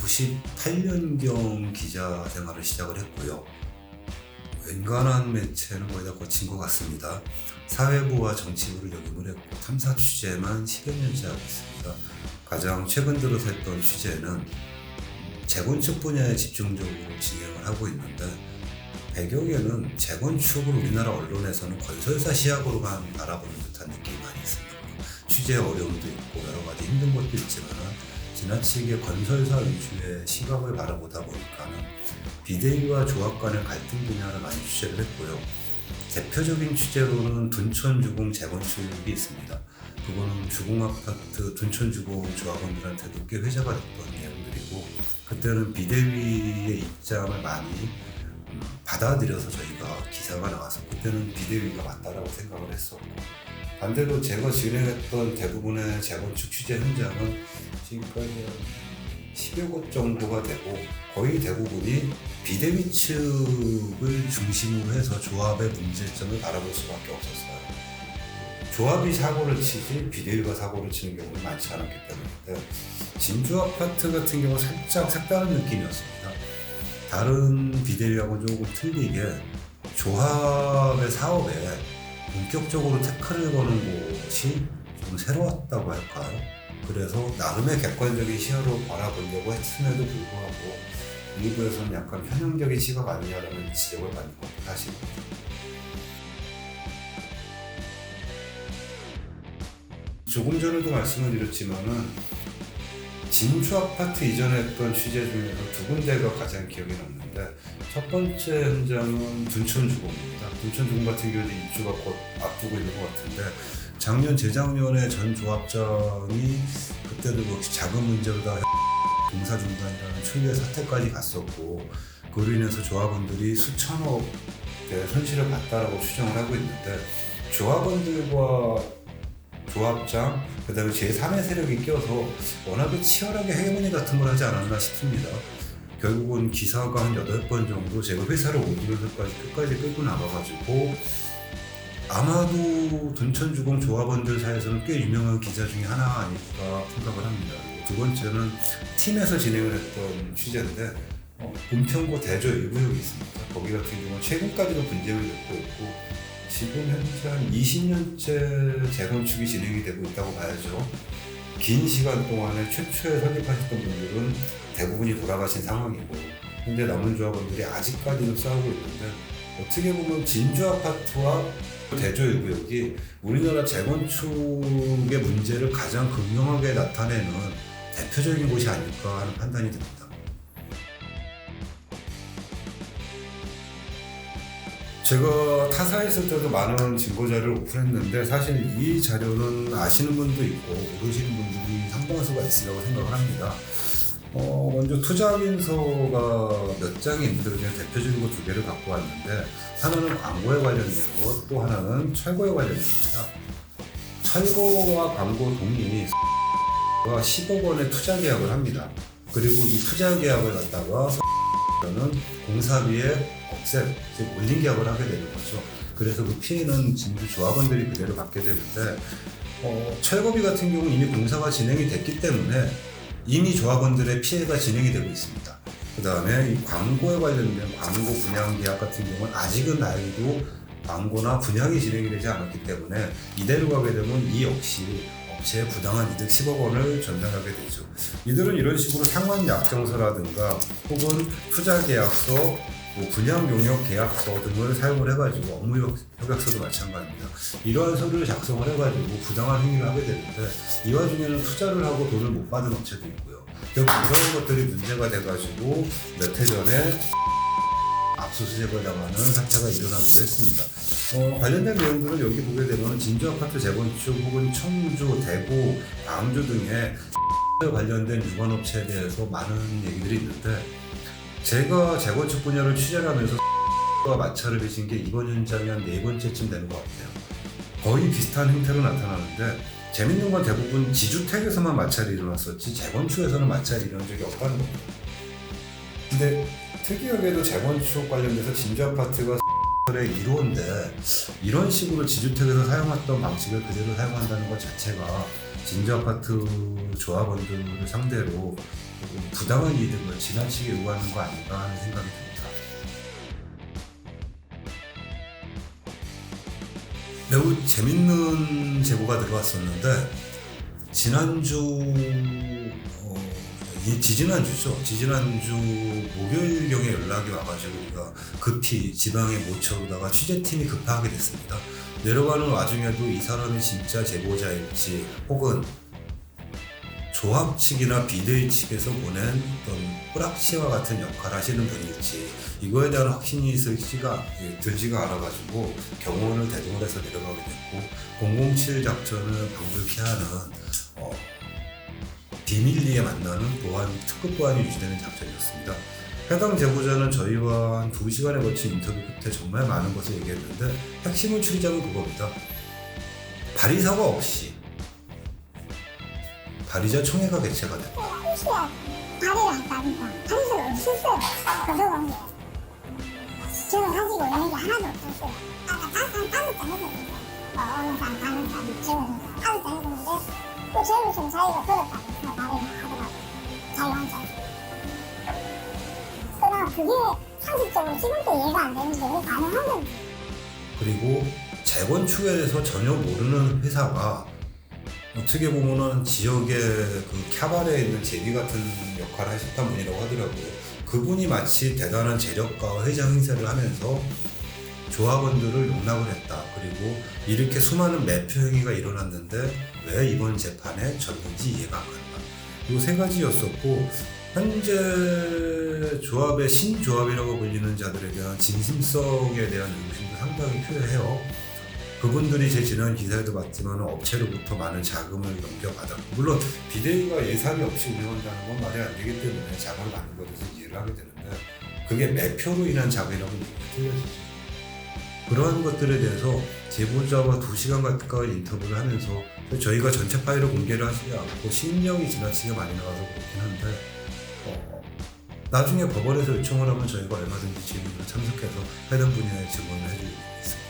98년경 기자 생활을 시작을 했고요. 웬간한 매체는 거의 다 거친 것 같습니다. 사회부와 정치부를 역임을 했고 탐사 취재만 10여 년째 하고 있습니다. 가장 최근 들어서 했던 취재는 재건축 분야에 집중적으로 진행을 하고 있는데, 배경에는 재건축을 우리나라 언론에서는 건설사 시각으로만 바라보는 듯한 느낌이 많이 있습니다. 취재 어려움도 있고 여러 가지 힘든 것도 있지만 지나치게 건설사 위주의 시각을 바라보다 보니까는 비대위와 조합 간의 갈등 분야를 많이 취재를 했고요. 대표적인 취재로는 둔촌주공 재건축이 있습니다. 그거는 주공아파트 둔촌주공 조합원들한테도 꽤 회자가 됐던 내용들이고, 그때는 비대위의 입장을 많이 받아들여서 저희가 기사가 나와서 그때는 비대위가 맞다라고 생각을 했었고, 반대로 제가 진행했던 대부분의 재건축 취재 현장은 지금까지 10여 곳 정도가 되고 거의 대부분이 비대위 측을 중심으로 해서 조합의 문제점을 바라볼 수밖에 없었어요. 조합이 사고를 치지 비대위가 사고를 치는 경우는 많지 않았기 때문인데, 진주아파트 같은 경우는 살짝 색다른 느낌이었습니다. 다른 비대위하고는 조금 틀리게 조합의 사업에 본격적으로 태클을 거는 곳이 좀 새로웠다고 할까요? 그래서 나름의 객관적인 시야로 바라보려고 했음에도 불구하고 일부에서는 약간 편향적인 시각 아니냐라는 지적을 받는 것도 사실입니다. 조금 전에도 말씀을 드렸지만은 진주아파트 이전에 했던 취재 중에서 두 군데가 가장 기억에 남는데, 첫 번째 현장은 둔촌주공입니다. 둔촌주공 같은 경우는 입주가 곧 앞두고 있는 것 같은데, 작년 재작년에 전 조합장이 그때도 역시 자금 문제로 다 공사 중단이라는 초유의 사태까지 갔었고, 그로 인해서 조합원들이 수천억의 손실을 봤다라고 추정을 하고 있는데, 조합원들과 조합장, 그 다음에 제3의 세력이 껴서 워낙에 치열하게 헤게모니 같은 걸 하지 않았나 싶습니다. 결국은 기사가 한 8번 정도 제가 회사를 옮기면서 끝까지 끌고 나가가지고, 아마도 둔촌주공 조합원들 사이에서는 꽤 유명한 기자 중에 하나 아닐까 생각을 합니다. 그리고 두 번째는 팀에서 진행을 했던 취재인데, 은평구 대저 일부역이 있습니다. 거기 같은 경우는 최근까지도 분쟁을 겪고 있고, 지금 현재 한 20년째 재건축이 진행이 되고 있다고 봐야죠. 긴 시간 동안에 최초에 설립하셨던 분들은 대부분이 돌아가신 상황이고, 현재 남은 조합원들이 아직까지도 싸우고 있는데, 어떻게 보면 진주아파트와 대저 일부역이 우리나라 재건축의 문제를 가장 극명하게 나타내는 대표적인 곳이 아닐까 하는 판단이 듭니다. 제가 타사했을 때도 많은 진보자료를 오픈했는데, 사실 이 자료는 아시는 분도 있고 모르시는 분들이 상당수가 있으라고 생각을 합니다. 먼저 투자인서가 몇 장이 있는데 그중에 대표적인 거 2개를 갖고 왔는데, 하나는 광고에 관련된 것, 또 하나는 철거에 관련된 겁니다. 철거와 광고 동의 10억 원의 투자 계약을 합니다. 그리고 이 투자 계약을 갖다가 는 공사비에 즉 올린 계약을 하게 되는 거죠. 그래서 그 피해는 진주 조합원들이 그대로 받게 되는데, 철거비 같은 경우는 이미 공사가 진행이 됐기 때문에 이미 조합원들의 피해가 진행이 되고 있습니다. 그 다음에 이 광고에 관련된 광고 분양 계약 같은 경우는 아직은 다행히도 광고나 분양이 진행이 되지 않았기 때문에 이대로 가게 되면 이 역시 업체에 부당한 이득 10억 원을 전달하게 되죠. 이들은 이런 식으로 상환 약정서라든가 혹은 투자 계약서, 분양 용역 계약서 등을 사용을 해가지고, 업무 협약서도 마찬가지입니다. 이러한 서류를 작성을 해가지고 부당한 행위를 하게 되는데, 이 와중에는 투자를 하고 돈을 못 받은 업체도 있고요. 결국 이런 것들이 문제가 돼가지고 몇 해 전에 압수수색을 당하는 사태가 일어나기도 했습니다. 관련된 내용들은 여기 보게 되면 진주아파트 재건축 혹은 청주, 대구, 광주 등의 관련된 유관업체에 대해서 많은 얘기들이 있는데, 제가 재건축 분야를 취재를 하면서 과 마찰을 빚은 게 이번 현장이 한 4번째쯤 되는 것 같아요. 거의 비슷한 형태로 나타나는데, 재밌는 건 대부분 지주택에서만 마찰이 일어났었지 재건축에서는 마찰이 일어난 적이 없다는 겁니다. 근데 특이하게도 재건축 관련돼서 진주아파트가 의 1호인데, 이런 식으로 지주택에서 사용했던 방식을 그대로 사용한다는 것 자체가 진주아파트 조합원들을 상대로 부당한 이득을 지나치게 요구하는 거 아닌가 하는 생각이 듭니다. 매우 재밌는 제보가 들어왔었는데 지난주 지지난주 목요일경에 연락이 와가지고 우리가 급히 지방에 모처로다가 취재팀이 급하게 됐습니다. 내려가는 와중에도 이 사람이 진짜 제보자일지 혹은 조합 측이나 비대위 측에서 보낸 어떤 뿌락치와 같은 역할을 하시는 분일지 이거에 대한 확신이 들지가 않아가지고 경호원을 대동을 해서 내려가게 됐고 007 작전을 방불케 하는 비밀리에 만나는 특급 보안이 유지되는 작전이었습니다. 해당 제보자는 저희와 한 2시간에 걸친 인터뷰 끝에 정말 많은 것을 얘기했는데 핵심을 추리자면 그겁니다. 발의사가 없이 발의자 총회가 개최가 됐다. 발의를 했다니까 발의서가 없었어요. 고소한 게 저는 가지고 있는 게 하나도 없었어요. 다섯 장에서 어느 사람 다른 사람 적어서 다섯 장에서 또 저희도 좀 자기가 그렇다면서 발의를 하더라고요. 자유한자. 그러나 그게 상식적으로 지금도 이해가 안 되는데 왜 가능한 건지. 그리고 재건축에 대해서 전혀 모르는 회사가 어떻게 보면은 지역의 그 캬바레에 있는 제비 같은 역할을 하셨던 분이라고 하더라고요. 그분이 마치 대단한 재력가와 회장 행세를 하면서 조합원들을 용납을 했다. 그리고 이렇게 수많은 매표 행위가 일어났는데 왜 이번 재판에 졌는지 이해가 안 간다. 이 세 가지였었고 현재 조합의 신조합이라고 불리는 자들에 대한 진심성에 대한 의구심도 상당히 표해요. 그분들이 제 지난 기사에도 봤지만 업체로부터 많은 자금을 넘겨받았고 물론 비대위가 예산이 없이 운영한다는 건 말이 안 되기 때문에 자금을 받는 것에 대해서 이해를 하게 되는데 그게 매표로 인한 자금이라고 얘기가 틀려지죠. 그러한 것들에 대해서 제보자와 2시간 가까이 인터뷰를 하면서 저희가 전체 파일을 공개를 하지 않고 시인령이 지나치게 많이 나와서 그렇긴 한데 나중에 법원에서 요청을 하면 저희가 얼마든지 질문을 참석해서 해당 분야의 증언을 해드리고 있습니다.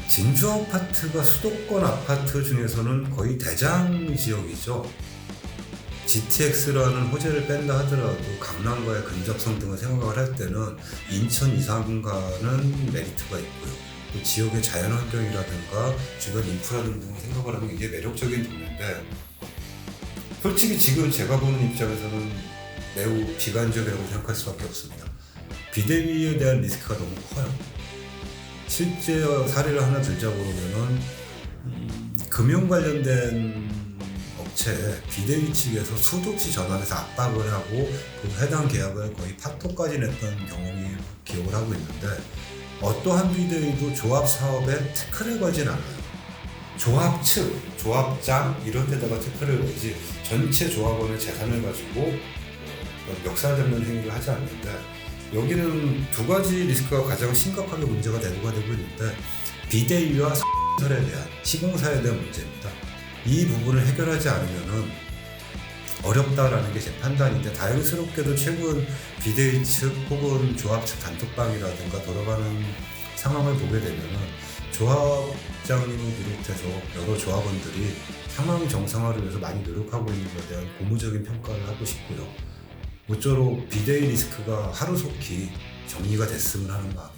진주 아파트가 수도권 아파트 중에서는 거의 대장 지역이죠. GTX라는 호재를 뺀다 하더라도 강남과의 근접성 등을 생각을 할 때는 인천 이상가는 메리트가 있고요. 또 지역의 자연환경이라든가 주변 인프라 등을 생각을 하면 이게 매력적인 동네인데 솔직히 지금 제가 보는 입장에서는 매우 비관적이라고 생각할 수밖에 없습니다. 비대위에 대한 리스크가 너무 커요. 실제 사례를 하나 들자고 그러면은 금융 관련된 업체에 비대위 측에서 수도 없이 전화해서 압박을 하고 그 해당 계약을 거의 파토까지 냈던 경험이 기억을 하고 있는데 어떠한 비대위도 조합 사업에 태클을 걸진 않아요. 조합 측, 조합장 이런 데다가 태클을 걸지 전체 조합원의 재산을 가지고 멱살잡는 행위를 하지 않는데 여기는 두 가지 리스크가 가장 심각하게 문제가 대두가 되고 있는데 비대위와 설에 대한 시공사에 대한 문제입니다. 이 부분을 해결하지 않으면은 어렵다라는 게 제 판단인데 다행스럽게도 최근 비대위 측 혹은 조합 측 단톡방이라든가 돌아가는 상황을 보게 되면은 조합장님을 비롯해서 여러 조합원들이 상황 정상화를 위해서 많이 노력하고 있는 것에 대한 고무적인 평가를 하고 싶고요. 모쪼록 비대위 리스크가 하루속히 정리가 됐으면 하는 마음.